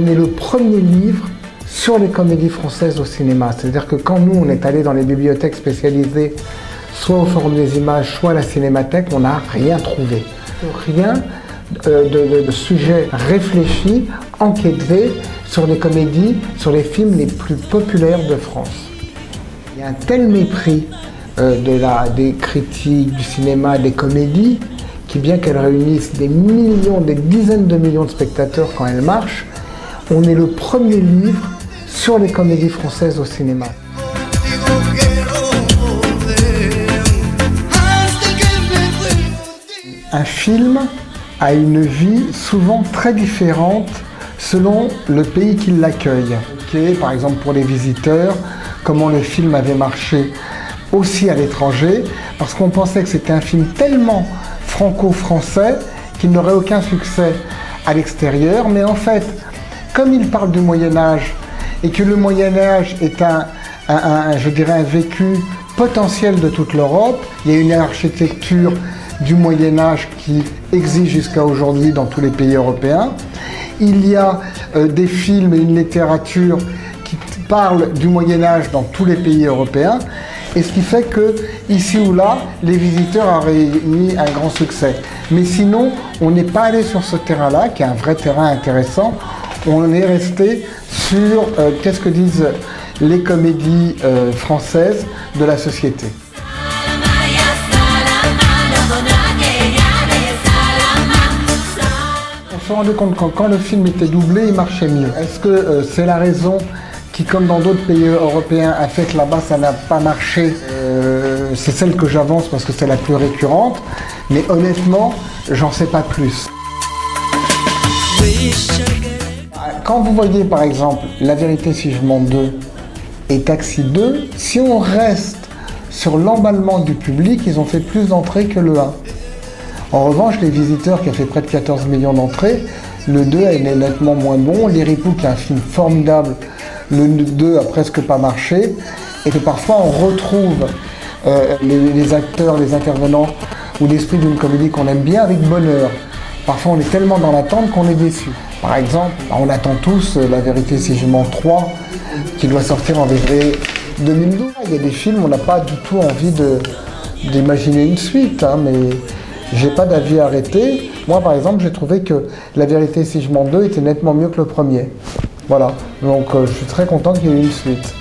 on est le premier livre sur les comédies françaises au cinéma. C'est-à-dire que quand nous, on est allé dans les bibliothèques spécialisées, soit au Forum des Images, soit à la Cinémathèque, on n'a rien trouvé. Rien de sujet réfléchi, enquêté sur les comédies, sur les films les plus populaires de France. Il y a un tel mépris des critiques, du cinéma, des comédies, qui bien qu'elles réunissent des millions, des dizaines de millions de spectateurs quand elles marchent, on est le premier livre sur les comédies françaises au cinéma. Un film a une vie souvent très différente selon le pays qui l'accueille. Par exemple pour les visiteurs, comment le film avait marché aussi à l'étranger, parce qu'on pensait que c'était un film tellement franco-français qu'il n'aurait aucun succès à l'extérieur. Mais en fait, comme il parle du Moyen-Âge et que le Moyen-Âge est je dirais un vécu potentiel de toute l'Europe, il y a une architecture du Moyen-Âge qui existe jusqu'à aujourd'hui dans tous les pays européens. Il y a des films et une littérature qui parlent du Moyen-Âge dans tous les pays européens. Et ce qui fait que, ici ou là, les visiteurs ont réuni un grand succès. Mais sinon, on n'est pas allé sur ce terrain-là, qui est un vrai terrain intéressant. On est resté sur qu'est-ce que disent les comédies françaises de la société. On se rendait compte que quand le film était doublé, il marchait mieux. Est-ce que c'est la raison qui, comme dans d'autres pays européens, a fait que là-bas ça n'a pas marché? C'est celle que j'avance parce que c'est la plus récurrente, mais honnêtement, j'en sais pas plus. Quand vous voyez par exemple La vérité si je mens 2 et Taxi 2, si on reste sur l'emballement du public, ils ont fait plus d'entrées que le 1. En revanche, Les Visiteurs, qui a fait près de 14 millions d'entrées, le 2 est nettement moins bon. Les Ripoux, qui est un film formidable, le 2 a presque pas marché. Et que parfois, on retrouve les acteurs, les intervenants ou l'esprit d'une comédie qu'on aime bien avec bonheur. Parfois, on est tellement dans l'attente qu'on est déçu. Par exemple, on attend tous La vérité si je mens 3, qui doit sortir en février 2012. Il y a des films, on n'a pas du tout envie d'imaginer une suite, hein, mais j'ai pas d'avis arrêté. Moi, par exemple, j'ai trouvé que La vérité si je mens 2 était nettement mieux que le premier. Voilà, donc je suis très content qu'il y ait eu une suite.